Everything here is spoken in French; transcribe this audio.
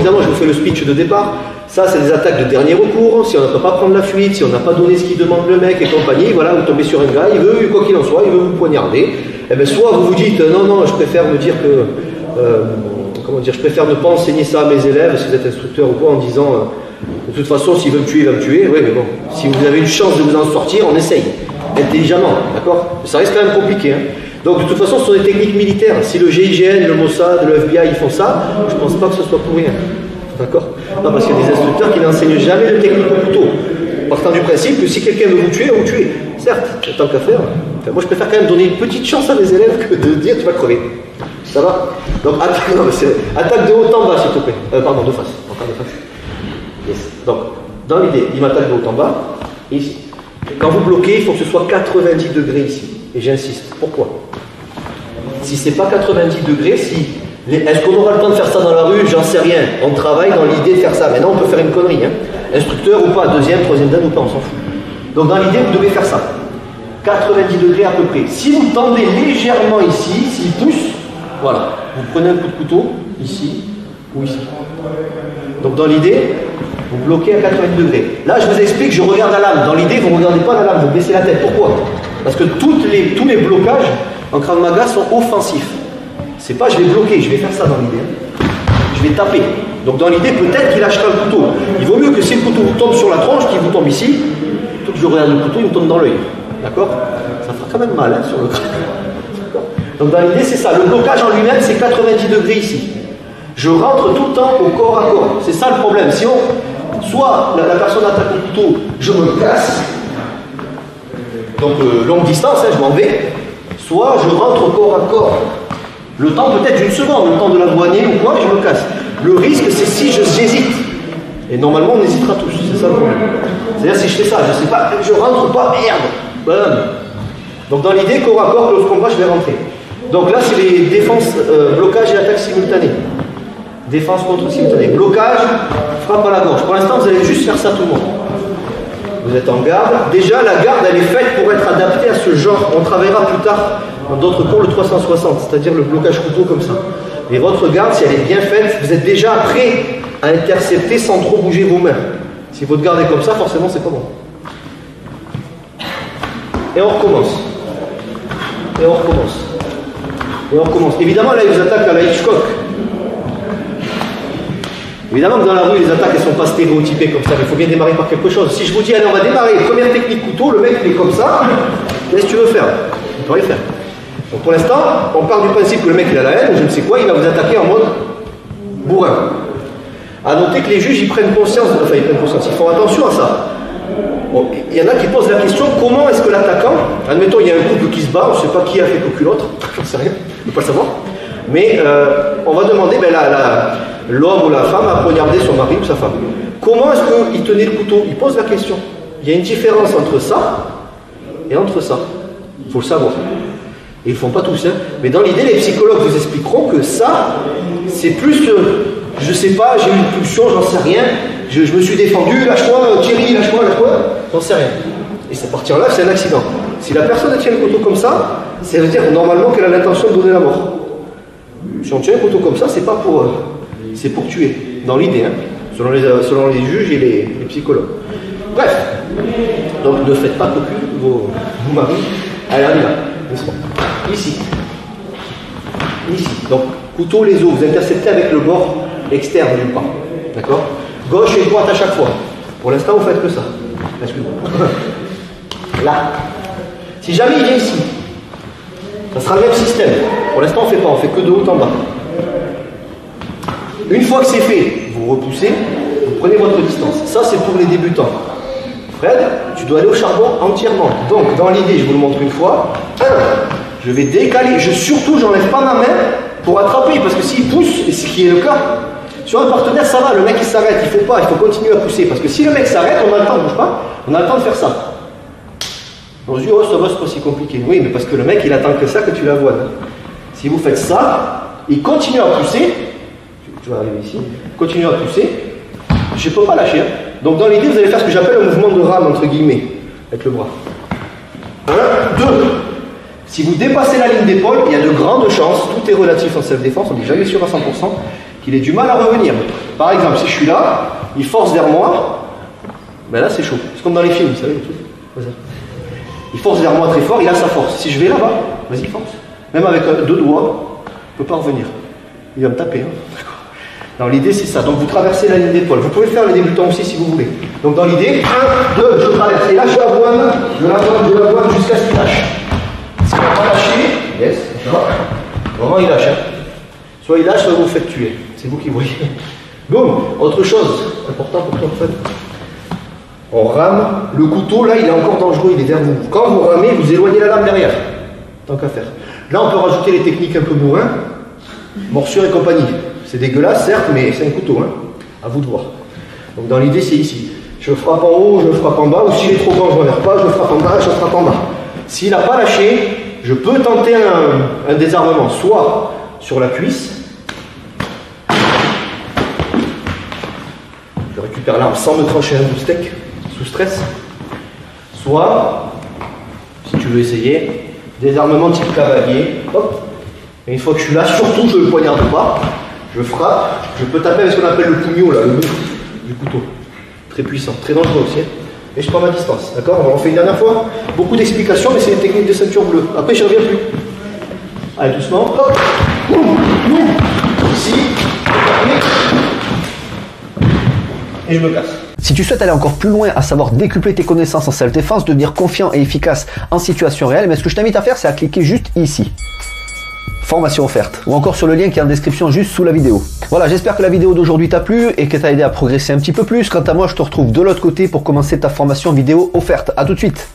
évidemment, je vous fais le speech de départ. Ça, c'est des attaques de dernier recours. Si on ne peut pas prendre la fuite, si on n'a pas donné ce qu'il demande le mec et compagnie, voilà, vous tombez sur un gars, il veut, quoi qu'il en soit, il veut vous poignarder. Eh bien, soit vous vous dites, non, non, je préfère me dire que, comment dire, je préfère ne pas enseigner ça à mes élèves, si vous êtes instructeur ou quoi, en disant, de toute façon, s'il veut me tuer, il va me tuer. Oui, mais bon, si vous avez une chance de vous en sortir, on essaye, intelligemment, d'accord? Ça reste quand même compliqué, hein. Donc, de toute façon, ce sont des techniques militaires. Si le GIGN, le Mossad, le FBI, ils font ça, je ne pense pas que ce soit pour rien. D'accord? Non, parce qu'il y a des instructeurs qui n'enseignent jamais de technique au couteau. Partant du principe que si quelqu'un veut vous tuer, vous tuez. Certes, tant qu'à faire. Enfin, moi, je préfère quand même donner une petite chance à mes élèves que de dire tu vas crever. Ça va? Donc, attaque de haut en bas, s'il te plaît. Pardon, de face. Encore de face. Yes. Donc, dans l'idée, il m'attaque de haut en bas, et ici. Quand vous bloquez, il faut que ce soit 90 degrés ici. Et j'insiste. Pourquoi? Si c'est pas 90 degrés, est-ce qu'on aura le temps de faire ça dans la rue? J'en sais rien. On travaille dans l'idée de faire ça. Maintenant, on peut faire une connerie. Hein. Instructeur ou pas, deuxième, troisième dan ou pas, on s'en fout. Donc, dans l'idée, vous devez faire ça. 90 degrés à peu près. Si vous tendez légèrement ici, s'il pousse, voilà. Vous prenez un coup de couteau, ici ou ici. Donc, dans l'idée, vous bloquez à 90 degrés. Là, je vous explique, je regarde la lame. Dans l'idée, vous ne regardez pas la lame, vous baissez la tête. Pourquoi? Parce que tous les blocages en Krav Maga sont offensifs. C'est pas je vais bloquer, je vais faire ça dans l'idée. Je vais taper. Donc dans l'idée, peut-être qu'il lâchera le couteau. Il vaut mieux que si le couteau vous tombe sur la tronche, qu'il vous tombe ici, plutôt que je regarde le couteau, il me tombe dans l'œil. D'accord? Ça fera quand même mal hein, sur le crâne. Donc dans l'idée, c'est ça. Le blocage en lui-même, c'est 90 degrés ici. Je rentre tout le temps au corps à corps. C'est ça le problème. Si soit la personne attaque le couteau, je me casse. Donc longue distance, hein, je m'en vais. Soit je rentre au corps à corps. Le temps peut-être d'une seconde, le temps de la douanier ou quoi, je me casse. Le risque, c'est si j'hésite. Et normalement, on hésitera tous, c'est ça le problème. C'est-à-dire, si je fais ça, je ne sais pas, je rentre pas, merde. Bam. Donc, dans l'idée, corps à corps, close combat, je vais rentrer. Donc là, c'est les défenses, blocage et attaque simultanée. Défense contre simultanée. Blocage, frappe à la gorge. Pour l'instant, vous allez juste faire ça tout le monde. Vous êtes en garde. Déjà, la garde, elle est faite pour être adaptée à ce genre. On travaillera plus tard dans d'autres cours le 360, c'est-à-dire le blocage couteau comme ça. Mais votre garde, si elle est bien faite, vous êtes déjà prêt à intercepter sans trop bouger vos mains. Si votre garde est comme ça, forcément, c'est pas bon. Et on recommence. Et on recommence. Et on recommence. Évidemment, là, ils vous attaquent à la Hitchcock. Évidemment que dans la rue, les attaques, elles ne sont pas stéréotypées comme ça. Il faut bien démarrer par quelque chose. Si je vous dis, allez, on va démarrer, première technique couteau, le mec, il est comme ça. Qu'est-ce que tu veux faire? On peut rien faire. Donc pour l'instant, on part du principe que le mec, il a la haine, ou je ne sais quoi, il va vous attaquer en mode bourrin. À noter que les juges, ils prennent conscience, enfin, ils prennent conscience, ils font attention à ça. Bon, il y en a qui posent la question, comment est-ce que l'attaquant, admettons, il y a un couple qui se bat, on ne sait pas qui a fait cocu l'autre, je ne sais rien, je ne peux pas le savoir, mais on va demander, ben, l'homme ou la femme a poignardé son mari ou sa femme. Comment est-ce qu'il tenait le couteau? Il pose la question. Il y a une différence entre ça et entre ça. Il faut le savoir. Et ils ne font pas tous, hein. Mais dans l'idée, les psychologues vous expliqueront que ça, c'est plus, je ne sais pas, j'ai eu une pulsion, j'en sais rien, je me suis défendu, lâche-moi, Thierry, lâche-moi, j'en sais rien. Et ça partir là, c'est un accident. Si la personne tient le couteau comme ça veut dire normalement qu'elle a l'intention de donner la mort. Si on tient un couteau comme ça, c'est pas pour... c'est pour tuer, dans l'idée, hein, selon les juges et les psychologues. Bref, donc ne faites pas cocu vos maris. Allez, on y va. Ici. Ici. Donc, couteau, les os, vous interceptez avec le bord externe du bras. D'accord? Gauche et droite à chaque fois. Pour l'instant, vous faites que ça. Excusez-moi. Là. Si jamais il vient ici, ça sera le même système. Pour l'instant, on ne fait pas, on fait que de haut en bas. Une fois que c'est fait, vous repoussez, vous prenez votre distance. Ça, c'est pour les débutants. Fred, tu dois aller au charbon entièrement. Donc, dans l'idée, je vous le montre une fois. Je vais décaler. Surtout, j'enlève pas ma main pour attraper, parce que s'il pousse, et ce qui est le cas, sur un partenaire, ça va, le mec il s'arrête, il faut continuer à pousser. Parce que si le mec s'arrête, on a le temps, bouge pas, on a le temps de faire ça. On se dit, oh, ça va, c'est pas si compliqué. Oui, mais parce que le mec, il attend que ça, que tu l'avoines. Si vous faites ça, il continue à pousser. Je vais arriver ici. Continuez à pousser. Je ne peux pas lâcher. Hein. Donc dans l'idée, vous allez faire ce que j'appelle un mouvement de rame, entre guillemets, avec le bras. 1, 2. Si vous dépassez la ligne d'épaule, il y a de grandes chances, tout est relatif en self-défense, on n'est jamais sûr à 100%, qu'il ait du mal à revenir. Par exemple, si je suis là, il force vers moi, ben là c'est chaud. C'est comme dans les films, vous savez, le truc. Il force vers moi très fort, il a sa force. Si je vais là-bas, vas-y, force. Même avec deux doigts, il ne peut pas revenir. Il va me taper. Hein. Non, l'idée c'est ça. Donc vous traversez la ligne d'épaule. Vous pouvez faire les débutants aussi si vous voulez. Donc dans l'idée, 1, 2, je traverse. Et là je la voile jusqu'à ce qu'il lâche. S'il n'a pas lâché, yes, vraiment il lâche. Hein. Soit il lâche, soit vous vous faites tuer. C'est vous qui voyez. Boum. Autre chose, important pour toi en fait. On rame. Le couteau là, il est encore dangereux, il est vers vous. Quand vous ramez, vous éloignez la lame derrière. Tant qu'à faire. Là on peut rajouter les techniques un peu bourrin, morsure et compagnie. C'est dégueulasse, certes, mais c'est un couteau, hein. À vous de voir. Donc dans l'idée, c'est ici. Je frappe en haut, je frappe en bas, ou s'il est trop grand, je ne reviens pas, je frappe en bas, je frappe en bas. S'il n'a pas lâché, je peux tenter un désarmement, soit sur la cuisse, je récupère l'arme sans me trancher un bout de steak, sous stress, soit, si tu veux essayer, désarmement type cavalier, hop, et une fois que je suis là, surtout je ne le poignarde pas. Je frappe, je peux taper avec ce qu'on appelle le pugno, là, le bout du couteau. Très puissant, très dangereux aussi. Et je prends ma distance, d'accord? On en fait une dernière fois. Beaucoup d'explications, mais c'est une technique de ceinture bleue. Après, je ne reviens plus. Allez, doucement. Hop. Ici. Et je me casse. Si tu souhaites aller encore plus loin, à savoir décupler tes connaissances en self-défense, devenir confiant et efficace en situation réelle, mais ce que je t'invite à faire, c'est à cliquer juste ici. Formation offerte, ou encore sur le lien qui est en description juste sous la vidéo. Voilà, j'espère que la vidéo d'aujourd'hui t'a plu et qu'elle t'a aidé à progresser un petit peu plus. Quant à moi, je te retrouve de l'autre côté pour commencer ta formation vidéo offerte. À tout de suite.